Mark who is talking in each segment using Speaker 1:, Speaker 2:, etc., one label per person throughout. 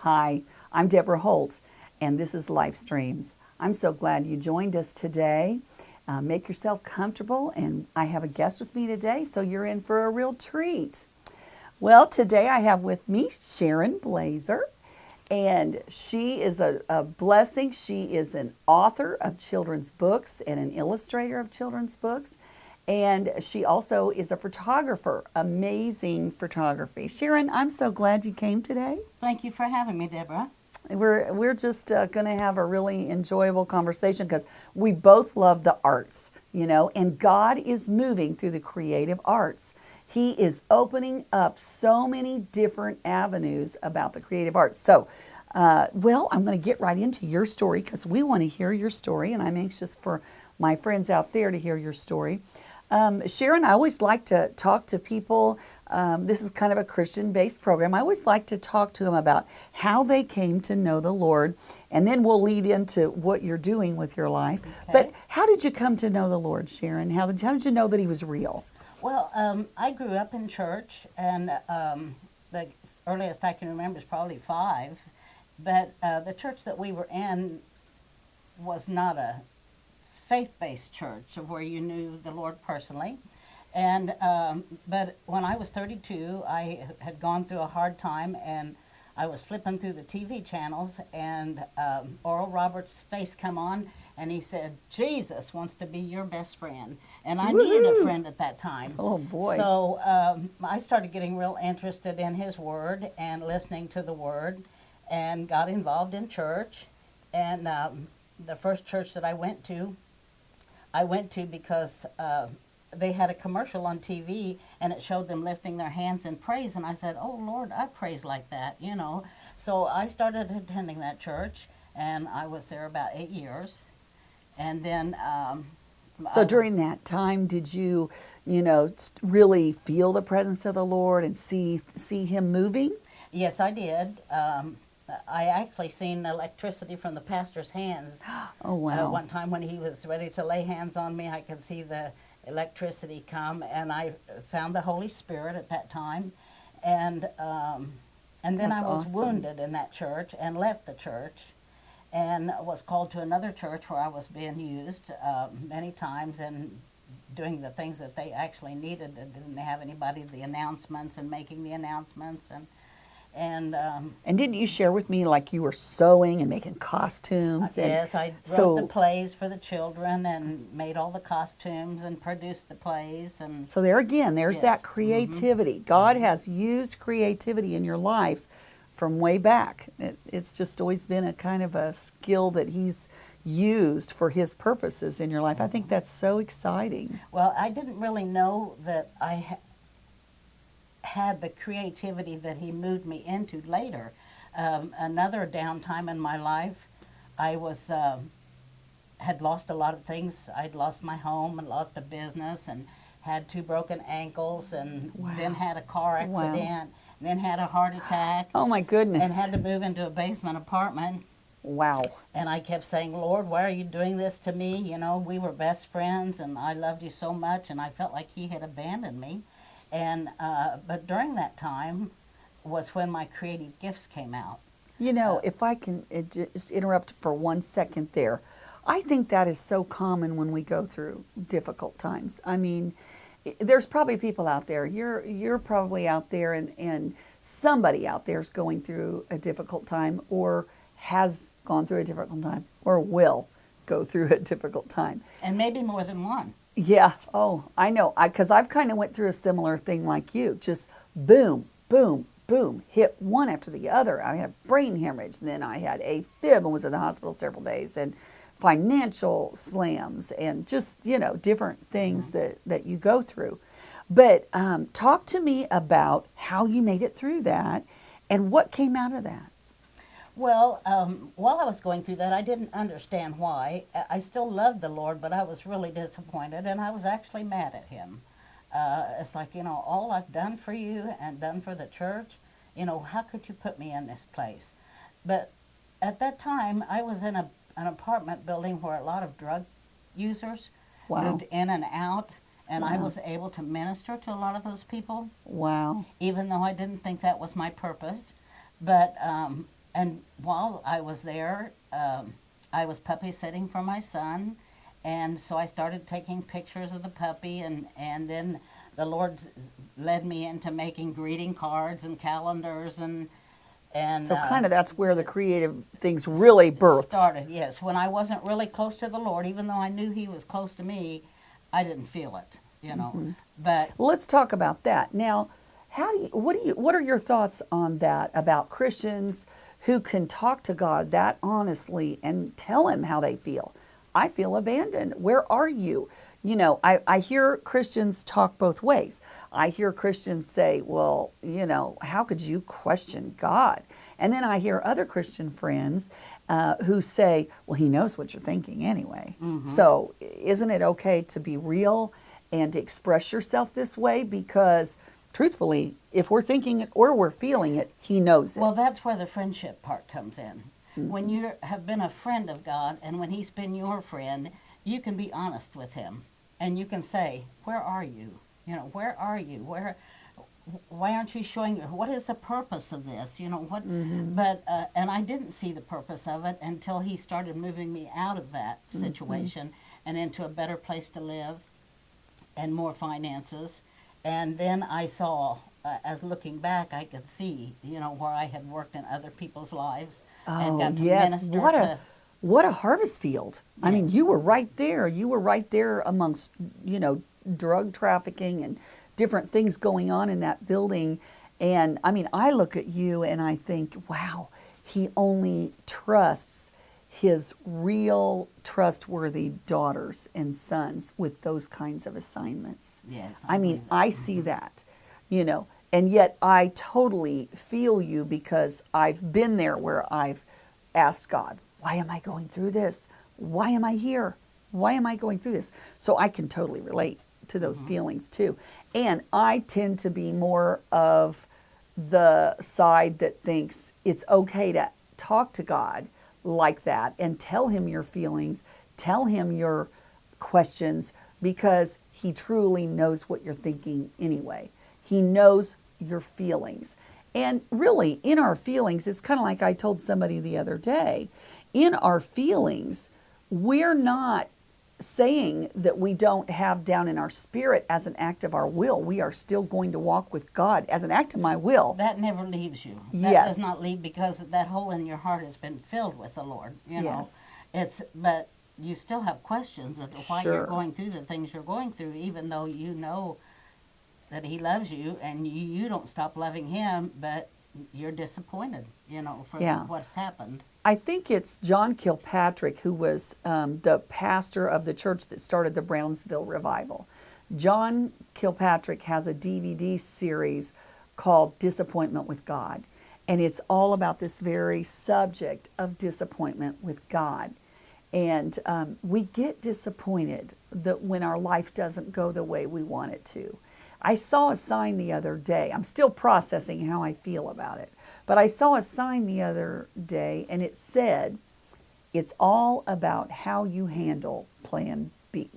Speaker 1: Hi, I'm Debra Holt, and this is Lifestreams. I'm so glad you joined us today. Make yourself comfortable, and I have a guest with me today, so you're in for a real treat. Well, today I have with me Sharon Blazer, and she is a blessing. She is an author of children's books and an illustrator of children's books. And she also is a photographer, amazing photography. Sharon, I'm so glad you came today.
Speaker 2: Thank you for having me, Deborah.
Speaker 1: We're just going to have a really enjoyable conversation because we both love the arts, and God is moving through the creative arts. He is opening up so many different avenues about the creative arts. So, well, I'm going to get right into your story because we want to hear your story, and I'm anxious for my friends out there to hear your story. Sharon, I always like to talk to people. This is kind of a Christian-based program. I always like to talk to them about how they came to know the Lord, and then we'll lead into what you're doing with your life.
Speaker 2: Okay.
Speaker 1: But how did you come to know the Lord, Sharon? How did you know that He was real?
Speaker 2: Well, I grew up in church, and the earliest I can remember is probably 5. But the church that we were in was not a faith-based church of where you knew the Lord personally. And but when I was 32, I had gone through a hard time, and I was flipping through the TV channels, and Oral Roberts' face come on, and he said, "Jesus wants to be your best friend." And I needed a friend at that time.
Speaker 1: Oh, boy.
Speaker 2: So I started getting real interested in his word and listening to the word, and got involved in church. And the first church that I went to because they had a commercial on TV, and it showed them lifting their hands in praise. And I said, "Oh, Lord, I praise like that, So I started attending that church, and I was there about 8 years. And then...
Speaker 1: So during that time, did you, really feel the presence of the Lord and see Him moving?
Speaker 2: Yes, I did. I actually seen electricity from the pastor's hands.
Speaker 1: Oh, wow.
Speaker 2: One time when he was ready to lay hands on me, I could see the electricity come, and I found the Holy Spirit at that time. And then
Speaker 1: That's
Speaker 2: I was
Speaker 1: awesome.
Speaker 2: wounded in that church and left the church, and was called to another church where I was being used many times and doing the things that they actually needed. They didn't have anybody, the announcements and making the announcements, and
Speaker 1: didn't you share with me like you were sewing and making costumes?
Speaker 2: yes, I wrote the plays for the children and made all the costumes and produced the plays. And
Speaker 1: So there again, there's
Speaker 2: yes.
Speaker 1: that creativity. God has used creativity in your life from way back. It's just always been a kind of a skill that He's used for His purposes in your life. I think that's so exciting.
Speaker 2: Well, I didn't really know that I had the creativity that He moved me into later. Another downtime in my life, I was had lost a lot of things. I'd lost my home and lost a business and had 2 broken ankles, and then had a car accident, and then had a heart attack.
Speaker 1: Oh, my goodness.
Speaker 2: And had to move into a basement apartment.
Speaker 1: Wow.
Speaker 2: And I kept saying, "Lord, why are you doing this to me? We were best friends, and I loved you so much," and I felt like He had abandoned me. And but during that time was when my creative gifts came out.
Speaker 1: If I can just interrupt for 1 second there, I think that is so common when we go through difficult times. I mean, there's probably people out there. You're probably out there, and somebody out there is going through a difficult time, or has gone through a difficult time, or will go through a difficult time.
Speaker 2: And maybe more than one.
Speaker 1: Yeah. Oh, I know. Because I've kind of went through a similar thing like you. Just boom, boom, boom, hit one after the other. I had a brain hemorrhage, and then I had AFib and was in the hospital several days, and financial slams, and just, different things that you go through. But talk to me about how you made it through that and what came out of that.
Speaker 2: Well, while I was going through that, I didn't understand why. I still loved the Lord, but I was really disappointed, and I was actually mad at Him. It's like, all I've done for you and done for the church, how could you put me in this place? But at that time, I was in an apartment building where a lot of drug users moved in and out, and I was able to minister to a lot of those people.
Speaker 1: Wow.
Speaker 2: Even though I didn't think that was my purpose. But And while I was there, I was puppy sitting for my son, and so I started taking pictures of the puppy, and then the Lord led me into making greeting cards and calendars and
Speaker 1: So kind of that's where the creative things really birthed.
Speaker 2: started. Yes, when I wasn't really close to the Lord, even though I knew He was close to me, I didn't feel it, you know. But
Speaker 1: Let's talk about that. Now, what are your thoughts on that about Christians who can talk to God that honestly and tell him how they feel? I feel abandoned. Where are you? You know, I hear Christians talk both ways. I hear Christians say, well, you know, how could you question God? And then I hear other Christian friends who say, well, he knows what you're thinking anyway. So isn't it okay to be real and to express yourself this way? Because truthfully, if we're thinking it or we're feeling it, he knows it.
Speaker 2: well, that's where the friendship part comes in. When you have been a friend of God and when He's been your friend, you can be honest with Him. And you can say, where are you? You know, where are you? Why aren't you showing what is the purpose of this? You know, what, but, and I didn't see the purpose of it until He started moving me out of that situation and into a better place to live and more finances. And then I saw, as looking back, I could see, you know, where I had worked in other people's lives and got to minister to.
Speaker 1: What a harvest field. I mean,
Speaker 2: Yes.
Speaker 1: you were right there. You were right there amongst, you know, drug trafficking and different things going on in that building. And I mean, I look at you and I think, wow, he only trusts his real trustworthy daughters and sons with those kinds of assignments.
Speaker 2: Yes,
Speaker 1: I mean,
Speaker 2: believe that.
Speaker 1: I see that, you know, and yet I totally feel you because I've been there where I've asked God, why am I going through this? Why am I here? Why am I going through this? So I can totally relate to those feelings too. And I tend to be more of the side that thinks it's okay to talk to God like that and tell him your feelings, tell him your questions, because he truly knows what you're thinking anyway. He knows your feelings. And really, in our feelings, it's kind of like I told somebody the other day, in our feelings, we're not saying that we don't have down in our spirit as an act of our will. We are still going to walk with God as an act of my will.
Speaker 2: That never leaves you. That
Speaker 1: Yes.
Speaker 2: does not leave, because that hole in your heart has been filled with the Lord. You
Speaker 1: Yes.
Speaker 2: know, but you still have questions as to why
Speaker 1: Sure.
Speaker 2: you're going through the things you're going through, even though you know that He loves you and you don't stop loving Him, but you're disappointed, you know, for
Speaker 1: Yeah.
Speaker 2: what's happened.
Speaker 1: I think it's John Kilpatrick who was the pastor of the church that started the Brownsville revival. John Kilpatrick has a DVD series called Disappointment with God. And it's all about this very subject of disappointment with God. And we get disappointed that when our life doesn't go the way we want it to. I saw a sign the other day. I'm still processing how I feel about it. But I saw a sign the other day and it said, it's all about how you handle plan B.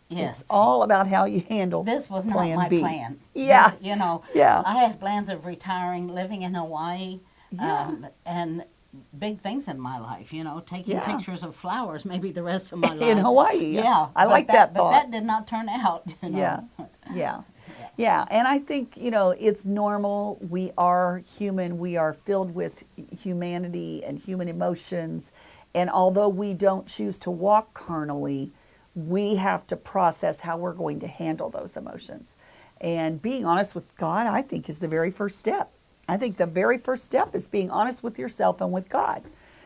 Speaker 2: Yes.
Speaker 1: It's all about how you handle
Speaker 2: This was not
Speaker 1: plan
Speaker 2: my
Speaker 1: B.
Speaker 2: plan.
Speaker 1: Yeah.
Speaker 2: This, you know,
Speaker 1: Yeah.
Speaker 2: I had plans of retiring, living in Hawaii,
Speaker 1: Yeah.
Speaker 2: and big things in my life, you know, taking
Speaker 1: Yeah.
Speaker 2: pictures of flowers maybe the rest of my life.
Speaker 1: In Hawaii.
Speaker 2: Yeah.
Speaker 1: I
Speaker 2: but
Speaker 1: like that thought.
Speaker 2: But that did not turn out, you know.
Speaker 1: Yeah, yeah, yeah. And I think, you know, it's normal. We are human. We are filled with humanity and human emotions. And although we don't choose to walk carnally, we have to process how we're going to handle those emotions. And being honest with God, I think, is the very first step. I think the very first step is being honest with yourself and with God.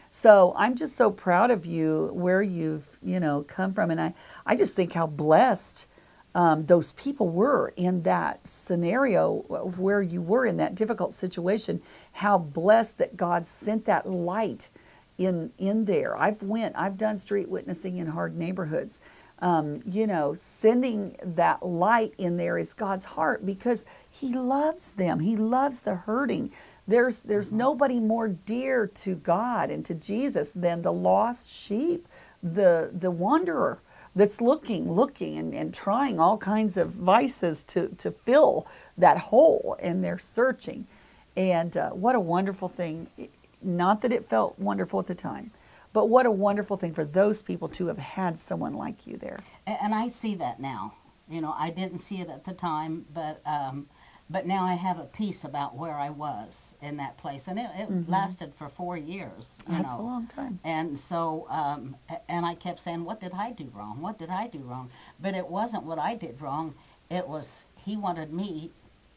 Speaker 1: So I'm just so proud of you where you've, you know, come from. And I just think how blessed those people were in that scenario of where you were in that difficult situation, how blessed that God sent that light in there. I've done street witnessing in hard neighborhoods. You know, sending that light in there is God's heart because He loves them. He loves the hurting. There's nobody more dear to God and to Jesus than the lost sheep, the wanderer that's looking and trying all kinds of vices to fill that hole, and they're searching. And what a wonderful thing. Not that it felt wonderful at the time, but what a wonderful thing for those people to have had someone like you there.
Speaker 2: And I see that now. You know, I didn't see it at the time, but now I have a peace about where I was in that place, and it lasted for 4 years.
Speaker 1: That's a long time.
Speaker 2: And so, and I kept saying, "What did I do wrong? What did I do wrong?" But it wasn't what I did wrong. It was He wanted me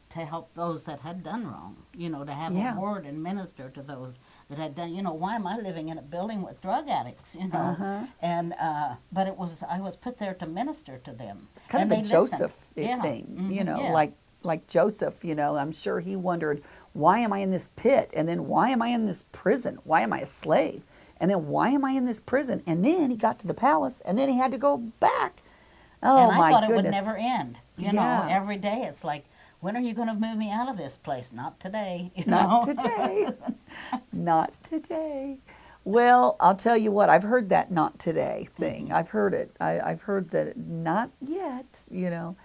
Speaker 2: to help those that had done wrong. You know, to have a word and minister to those that had done. You know, why am I living in a building with drug addicts? You know, and but I was put there to minister to them.
Speaker 1: It's kind
Speaker 2: and
Speaker 1: of a Joseph thing, you know, like Joseph. You know, I'm sure he wondered, why am I in this pit? And then why am I in this prison? Why am I a slave? And then why am I in this prison? And then he got to the palace, and then he had to go back. Oh,
Speaker 2: and
Speaker 1: my
Speaker 2: I thought
Speaker 1: goodness.
Speaker 2: it would never end. You know, every day it's like, when are you going to move me out of this place? Not today. You
Speaker 1: Not
Speaker 2: know?
Speaker 1: today. Not today. Well, I'll tell you what, I've heard that "not today" thing. I've heard it. I've heard that not yet, you know.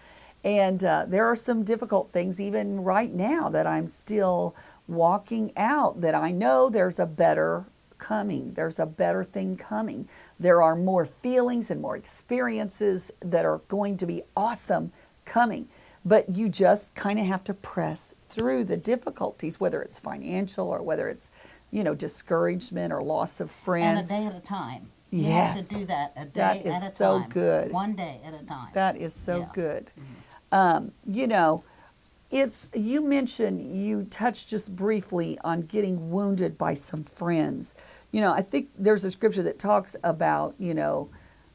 Speaker 1: And there are some difficult things even right now that I'm still walking out, that I know there's a better coming. There's a better thing coming. There are more feelings and more experiences that are going to be awesome coming. But you just kind of have to press through the difficulties, whether it's financial or whether it's, you know, discouragement or loss of friends.
Speaker 2: And a day at a time.
Speaker 1: Yes.
Speaker 2: You have to do that a day at a time.
Speaker 1: That is so good.
Speaker 2: One day at a time.
Speaker 1: That is so good. You know, you mentioned, you touched just briefly on getting wounded by some friends. You know, I think there's a scripture that talks about, you know,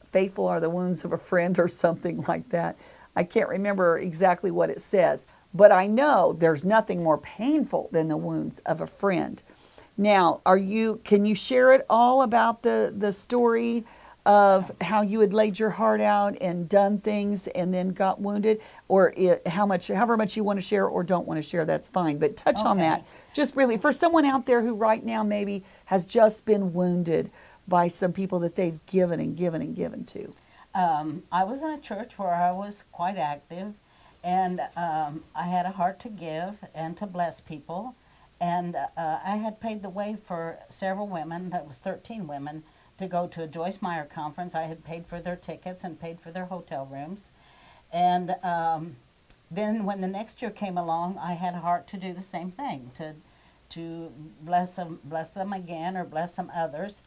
Speaker 1: faithful are the wounds of a friend or something like that. I can't remember exactly what it says, but I know there's nothing more painful than the wounds of a friend. Now, can you share it all about the story of how you had laid your heart out and done things and then got wounded? Or however much you want to share or don't want to share, that's fine. But touch on that just really for someone out there who right now maybe has just been wounded by some people that they've given and given and given to.
Speaker 2: I was in a church where I was quite active, and I had a heart to give and to bless people. And I had paid the way for several women, that was 13 women, to go to a Joyce Meyer conference. I had paid for their tickets and paid for their hotel rooms. And then when the next year came along, I had a heart to do the same thing, to bless them again or bless some others.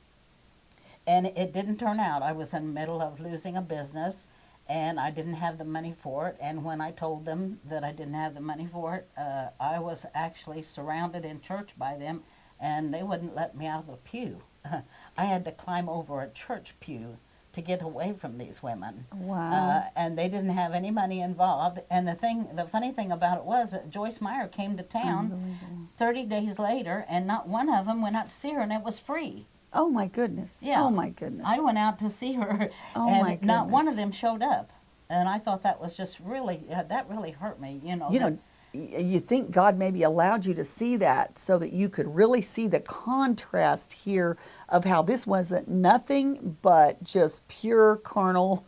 Speaker 2: And it didn't turn out. I was in the middle of losing a business, and I didn't have the money for it. And when I told them that I didn't have the money for it, I was actually surrounded in church by them, and they wouldn't let me out of the pew. I had to climb over a church pew to get away from these women.
Speaker 1: Wow.
Speaker 2: And they didn't have any money involved. And the funny thing about it was that Joyce Meyer came to town 30 days later, and not one of them went out to see her, and it was free.
Speaker 1: Oh my goodness.
Speaker 2: Yeah.
Speaker 1: Oh my goodness.
Speaker 2: I went out to see her,
Speaker 1: Oh
Speaker 2: and
Speaker 1: my goodness.
Speaker 2: not one of them showed up. And I thought that was just really, that really hurt me, you know.
Speaker 1: You think God maybe allowed you to see that so that you could really see the contrast here of how this wasn't nothing but just pure carnage.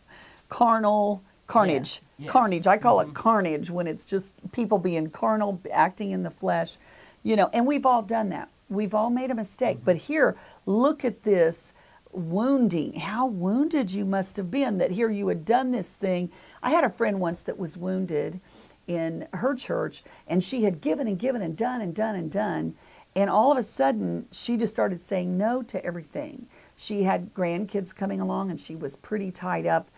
Speaker 2: Yes.
Speaker 1: Carnage. I call it carnage when it's just people being carnal, acting in the flesh, you know, and we've all done that. We've all made a mistake. But here, look at this wounding. How wounded you must have been that here you had done this thing. I had a friend once that was wounded in her church, and she had given and given and done and done and done. And all of a sudden, she just started saying no to everything. She had grandkids coming along, and she was pretty tied up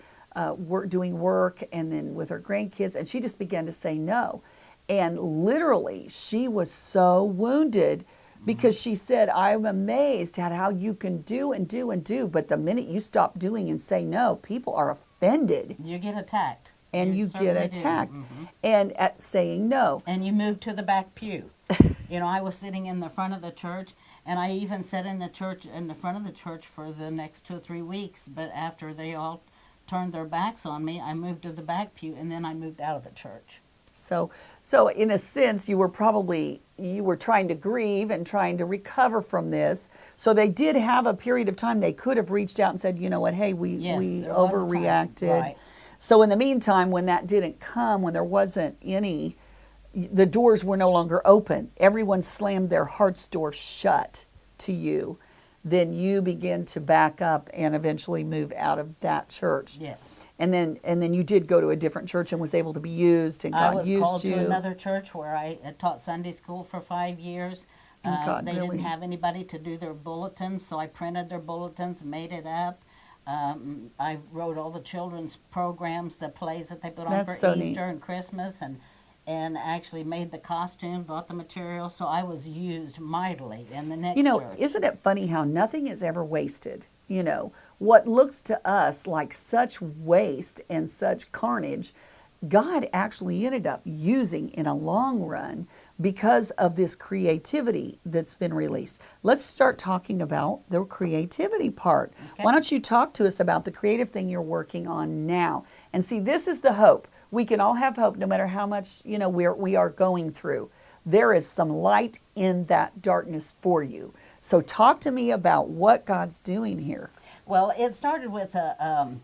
Speaker 1: doing work and then with her grandkids, and she just began to say no. And literally, she was so wounded because she said, I'm amazed at how you can do and do and do, but the minute you stop doing and say no, people are offended.
Speaker 2: You get attacked.
Speaker 1: And you get attacked. And at saying no.
Speaker 2: And you move to the back pew. You know, I was sitting in the front of the church, and I even sat in the front of the church for the next 2 or 3 weeks, but after they all turned their backs on me, I moved to the back pew, and then I moved out of the church.
Speaker 1: So in a sense, you were trying to grieve and trying to recover from this. So they did have a period of time they could have reached out and said, you know what, hey, we overreacted.
Speaker 2: Right.
Speaker 1: So in the meantime, when that didn't come, when there wasn't any, the doors were no longer open. Everyone slammed their heart's door shut to you. Then you begin to back up and eventually move out of that church.
Speaker 2: Yes.
Speaker 1: And then you did go to a different church and was able to be used, and God used you.
Speaker 2: I was called to another church where I taught Sunday school for 5 years. They didn't have anybody to do their bulletins, so I printed their bulletins, made it up. I wrote all the children's programs, the plays that they put on for Easter and Christmas, and actually made the costume, bought the material. So I was used mightily in the next church.
Speaker 1: Isn't it funny how nothing is ever wasted? What looks to us like such waste and such carnage, God actually ended up using in a long run because of this creativity that's been released. Let's start talking about the creativity part. Okay. Why don't you talk to us about the creative thing you're working on now? And see, this is the hope. We can all have hope no matter how much, we are going through. There is some light in that darkness for you. So talk to me about what God's doing here.
Speaker 2: Well, it started with a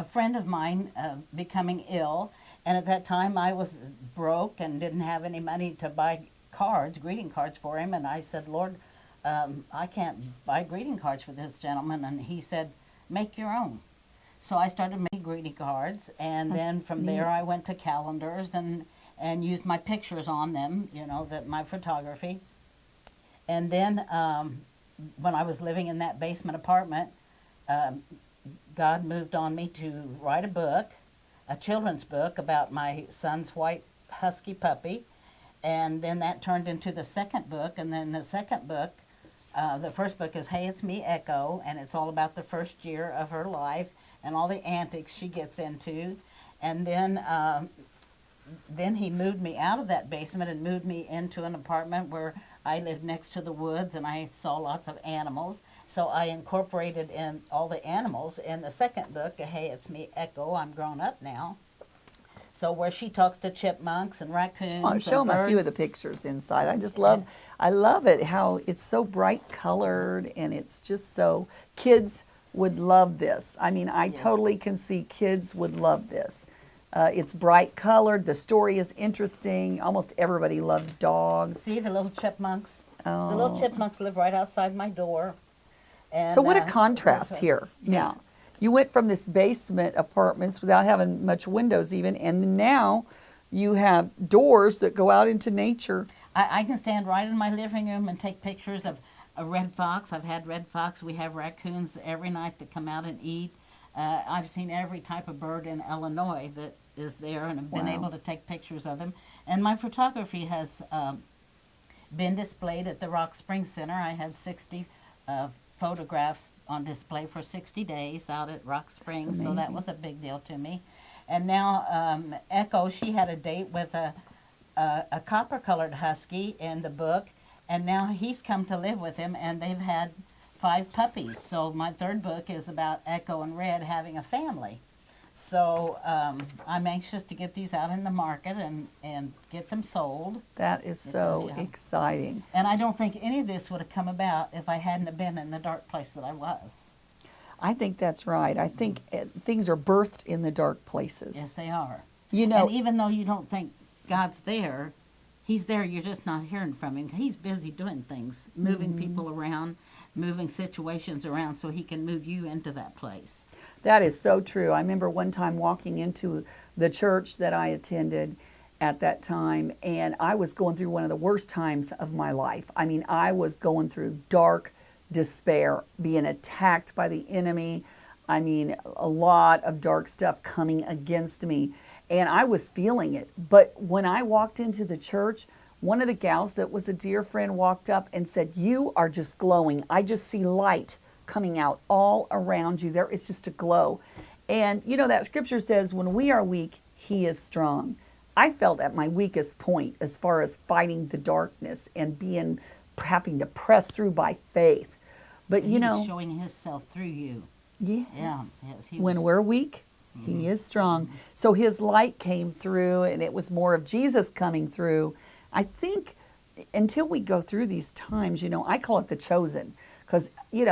Speaker 2: friend of mine becoming ill, and at that time I was broke and didn't have any money to buy greeting cards for him, and I said, Lord, I can't buy greeting cards for this gentleman, and he said, make your own. So I started making greeting cards, and then from there I went to calendars and used my pictures on them, my photography. And then when I was living in that basement apartment, God moved on me to write a book, a children's book about my son's white husky puppy. And then that turned into the second book. And then the second book, the first book is Hey, It's Me, Echo. And it's all about the first year of her life and all the antics she gets into. And then he moved me out of that basement and moved me into an apartment where I lived next to the woods, and I saw lots of animals. So I incorporated in all the animals in the second book, Hey, It's Me, Echo. I'm grown up now. So where she talks to chipmunks and raccoons.
Speaker 1: Show them a few of the pictures inside. I love it, how it's so bright colored, and it's just so, kids would love this. I mean, I totally can see kids would love this. It's bright colored. The story is interesting. Almost everybody loves dogs.
Speaker 2: See the little chipmunks? Oh. The little chipmunks live right outside my door. And,
Speaker 1: so what a contrast here. Yes. Now, you went from this basement apartments without having much windows even, and now you have doors that go out into nature.
Speaker 2: I can stand right in my living room and take pictures of a red fox. I've had red fox. We have raccoons every night that come out and eat. I've seen every type of bird in Illinois that is there, and have been able to take pictures of them. And my photography has been displayed at the Rock Springs Center. I had 60 photographs on display for 60 days out at Rock Springs, so that was a big deal to me. And now Echo, she had a date with a copper-colored husky in the book, and now he's come to live with him, and they've had 5 puppies. So my third book is about Echo and Red having a family. So I'm anxious to get these out in the market and get them sold.
Speaker 1: That is so exciting.
Speaker 2: And I don't think any of this would have come about if I hadn't have been in the dark place that I was.
Speaker 1: I think that's right. I think things are birthed in the dark places.
Speaker 2: Yes, they are.
Speaker 1: And
Speaker 2: even though you don't think God's there, He's there, you're just not hearing from Him. He's busy doing things, moving people around, moving situations around so He can move you into that place.
Speaker 1: That is so true. I remember one time walking into the church that I attended at that time, and I was going through one of the worst times of my life. I mean, I was going through dark despair, being attacked by the enemy. I mean, a lot of dark stuff coming against me, and I was feeling it. But when I walked into the church, one of the gals that was a dear friend walked up and said, "You are just glowing. I just see light coming out all around you. There is just a glow." And that scripture says, when we are weak, He is strong. I felt at my weakest point as far as fighting the darkness and having to press through by faith. But
Speaker 2: He's showing Himself through you.
Speaker 1: Yes. When we're weak, He is strong. So His light came through, and it was more of Jesus coming through. I think until we go through these times, I call it the chosen. Because,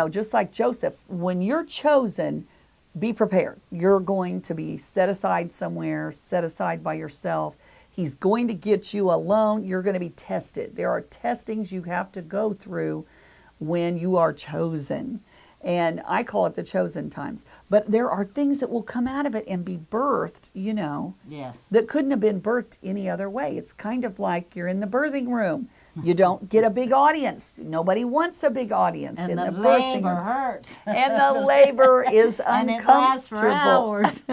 Speaker 1: just like Joseph, when you're chosen, be prepared. You're going to be set aside somewhere, set aside by yourself. He's going to get you alone. You're going to be tested. There are testings you have to go through when you are chosen. And I call it the chosen times. But there are things that will come out of it and be birthed,
Speaker 2: Yes.
Speaker 1: that couldn't have been birthed any other way. It's kind of like you're in the birthing room. You don't get a big audience. Nobody wants a big audience
Speaker 2: And
Speaker 1: in
Speaker 2: the
Speaker 1: the birthing
Speaker 2: labor
Speaker 1: room.
Speaker 2: hurts.
Speaker 1: And the labor is
Speaker 2: And it lasts for
Speaker 1: uncomfortable.
Speaker 2: hours.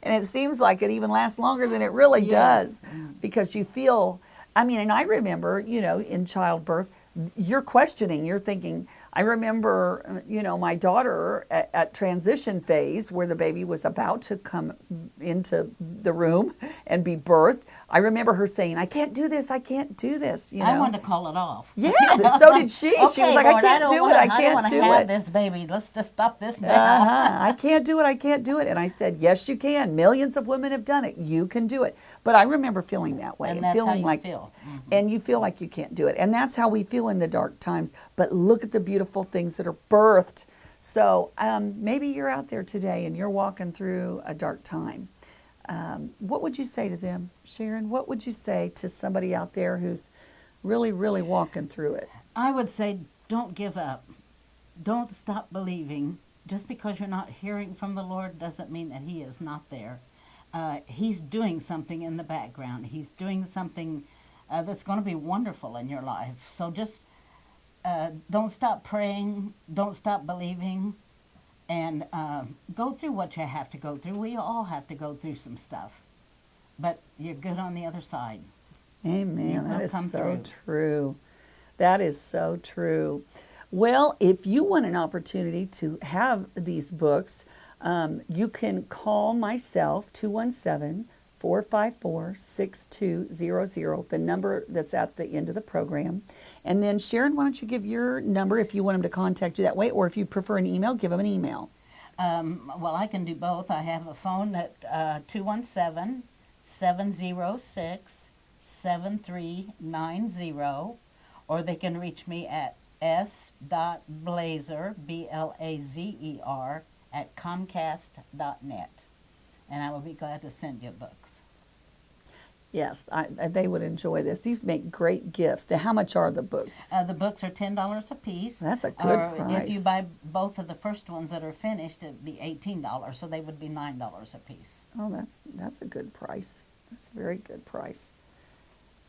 Speaker 1: And it seems like it even lasts longer than it really
Speaker 2: Yes.
Speaker 1: does, because you feel, and I remember, in childbirth, you're questioning, you're thinking. I remember, my daughter at transition phase, where the baby was about to come into the room and be birthed. I remember her saying, I can't do this, I can't do this.
Speaker 2: I wanted to call it off.
Speaker 1: Yeah, so did she. She was like,
Speaker 2: Lord,
Speaker 1: I can't do it, I can't
Speaker 2: don't
Speaker 1: do
Speaker 2: want to have
Speaker 1: it.
Speaker 2: this baby. Let's just stop this now.
Speaker 1: I can't do it, I can't do it. And I said, yes, you can. Millions of women have done it. You can do it. But I remember feeling that way.
Speaker 2: And that's
Speaker 1: feeling
Speaker 2: how you
Speaker 1: like,
Speaker 2: feel. Mm-hmm.
Speaker 1: And you feel like you can't do it. And that's how we feel in the dark times. But look at the beautiful things that are birthed. So maybe you're out there today and you're walking through a dark time. What would you say to them, Sharon? What would you say to somebody out there who's really, really walking through it?
Speaker 2: I would say don't give up. Don't stop believing. Just because you're not hearing from the Lord doesn't mean that He is not there. He's doing something in the background. He's doing something that's going to be wonderful in your life. So just don't stop praying. Don't stop believing. And go through what you have to go through. We all have to go through some stuff. But you're good on the other side.
Speaker 1: Amen. That is so
Speaker 2: through.
Speaker 1: true. That is so true. Well, if you want an opportunity to have these books, you can call myself, 217-454-6200, the number that's at the end of the program. And then, Sharon, why don't you give your number if you want them to contact you that way, or if you prefer an email, give them an email.
Speaker 2: Well, I can do both. I have a phone at 217-706-7390, or they can reach me at s.blazer, B-L-A-Z-E-R, at comcast.net. And I will be glad to send you books.
Speaker 1: Yes, they would enjoy this. These make great gifts. Now, how much are the books?
Speaker 2: The books are $10 a piece.
Speaker 1: That's a good price.
Speaker 2: If you buy both of the first ones that are finished, it'd be $18, so they would be $9 a piece.
Speaker 1: Oh, that's a good price. That's a very good price.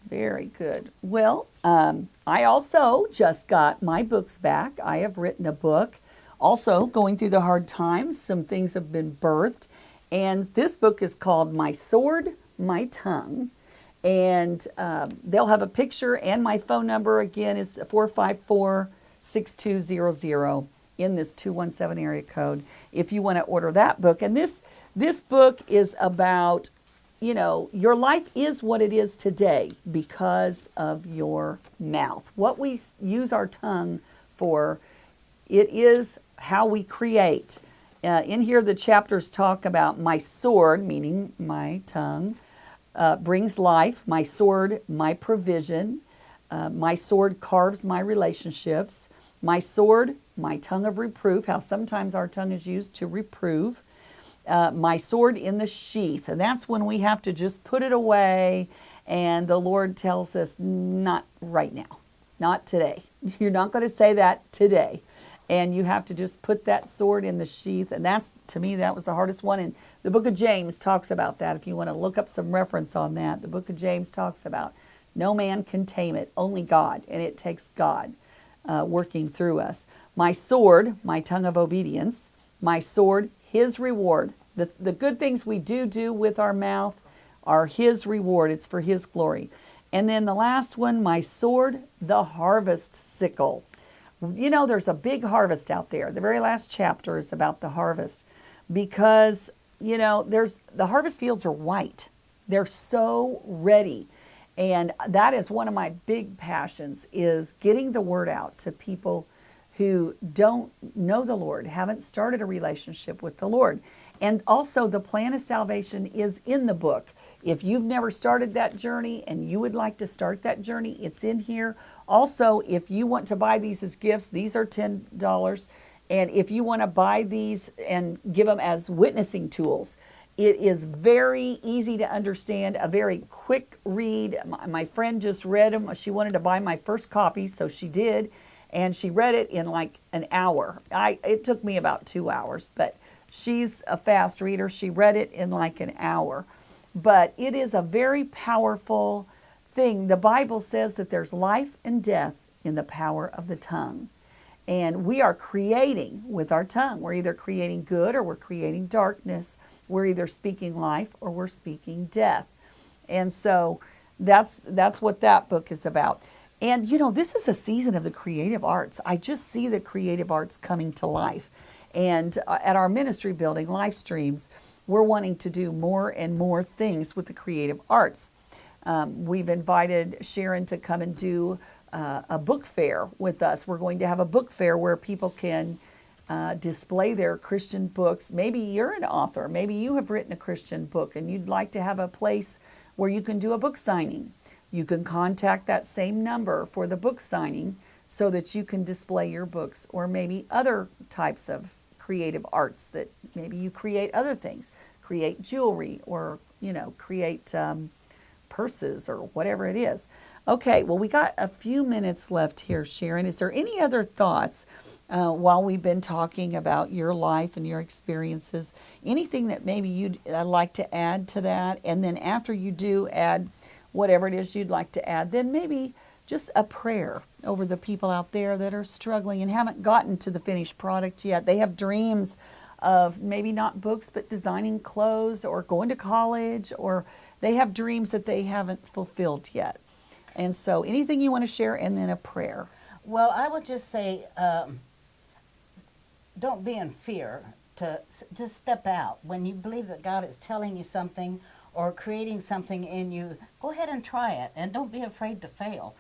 Speaker 1: Very good. Well, I also just got my books back. I have written a book. Also, going through the hard times, some things have been birthed. And this book is called My Sword, My Tongue. And they'll have a picture, and my phone number again is 454-6200 in this 217 area code if you want to order that book. And this book is about, your life is what it is today because of your mouth. What we use our tongue for, it is how we create. In here, the chapters talk about my sword, meaning my tongue, brings life. My sword, my provision. My sword carves my relationships. My sword, my tongue of reproof, how sometimes our tongue is used to reprove. My sword in the sheath, and that's when we have to just put it away, and the Lord tells us, not right now, not today. You're not going to say that today. And you have to just put that sword in the sheath. And that's, to me, that was the hardest one. And the book of James talks about that. If you want to look up some reference on that, the book of James talks about no man can tame it, only God. And it takes God working through us. My sword, my tongue of obedience. My sword, His reward. The good things we do with our mouth are His reward. It's for His glory. And then the last one, my sword, the harvest sickle. There's a big harvest out there. The very last chapter is about the harvest because, the harvest fields are white. They're so ready. And that is one of my big passions, is getting the word out to people who don't know the Lord, haven't started a relationship with the Lord. And also the plan of salvation is in the book. If you've never started that journey and you would like to start that journey, it's in here. Also, if you want to buy these as gifts, these are $10. And if you want to buy these and give them as witnessing tools, It is very easy to understand, a very quick read. My friend just read them. She wanted to buy my first copy, so she did, and she read it in like an hour. It took me about 2 hours, but she's a fast reader. She read it in like an hour. But it is a very powerful thing. The Bible says that there's life and death in the power of the tongue. And we are creating with our tongue. We're either creating good or we're creating darkness. We're either speaking life or we're speaking death. And so that's what that book is about. And you know, this is a season of the creative arts. I just see the creative arts coming to life. And at our ministry building, Lifestreams, we're wanting to do more and more things with the creative arts. We've invited Sharon to come and do a book fair with us. We're going to have a book fair where people can display their Christian books. Maybe you're an author. Maybe you have written a Christian book and you'd like to have a place where you can do a book signing. You can contact that same number for the book signing so that you can display your books, or maybe other types of creative arts that maybe you create other things, create jewelry, or create purses or whatever it is. Okay, well, we got a few minutes left here, Sharon. Is there any other thoughts while we've been talking about your life and your experiences? Anything that maybe you'd like to add to that? And then after you do add whatever it is you'd like to add, then maybe just a prayer over the people out there that are struggling and haven't gotten to the finished product yet. They have dreams of maybe not books, but designing clothes or going to college, or they have dreams that they haven't fulfilled yet. And so anything you want to share, and then a prayer.
Speaker 2: Well, I would just say, don't be in fear. Just step out. When you believe that God is telling you something or creating something in you, go ahead and try it. And don't be afraid to fail.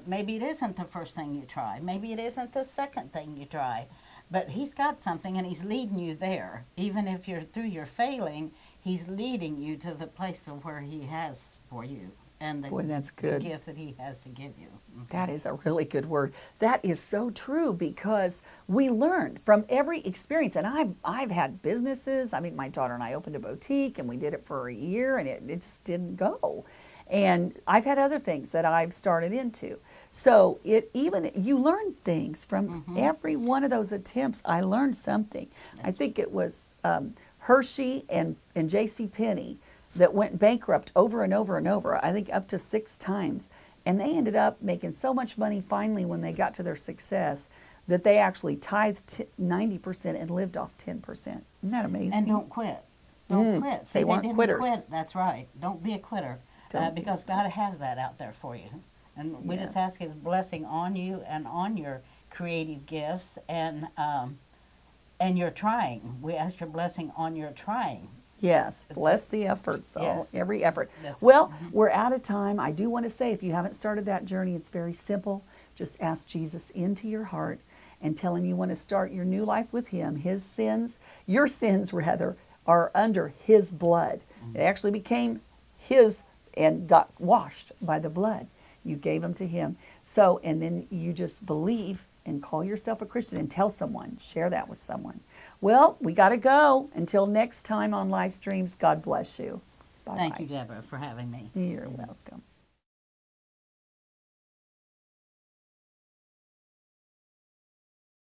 Speaker 2: Maybe it isn't the first thing you try. Maybe it isn't the second thing you try. But He's got something, and He's leading you there. Even if you're through your failing, He's leading you to the place of where He has for you. And
Speaker 1: Boy, that's good.
Speaker 2: The gift that He has to give you. Mm-hmm.
Speaker 1: That is a really good word. That is so true, because we learn from every experience. And I've had businesses. I mean, my daughter and I opened a boutique, and we did it for a year, and it just didn't go. And I've had other things that I've started into. So you learn things from every one of those attempts. I learned something. I think it was Hershey and J.C. Penney that went bankrupt over and over and over, I think up to 6 times. And they ended up making so much money finally when they got to their success that they actually tithed 90% and lived off 10%. Isn't that amazing?
Speaker 2: And don't quit. Don't quit. See,
Speaker 1: they weren't
Speaker 2: didn't
Speaker 1: quitters.
Speaker 2: quit. That's right. Don't be a quitter, because God has that out there for you. And we just ask His blessing on you and on your creative gifts, and your trying. We ask your blessing on your trying.
Speaker 1: Yes, bless the efforts,
Speaker 2: Yes.
Speaker 1: every effort.
Speaker 2: That's
Speaker 1: Well, we're out of time. I do want to say, if you haven't started that journey, it's very simple. Just ask Jesus into your heart and tell Him you want to start your new life with Him. His sins, your sins rather, are under His blood. It actually became His and got washed by the blood. You gave them to Him. So, and then you just believe and call yourself a Christian and tell someone, share that with someone. Well, we got to go. Until next time on Lifestreams, God bless you. Bye-bye.
Speaker 2: Thank you, Debra, for having me.
Speaker 1: You're welcome.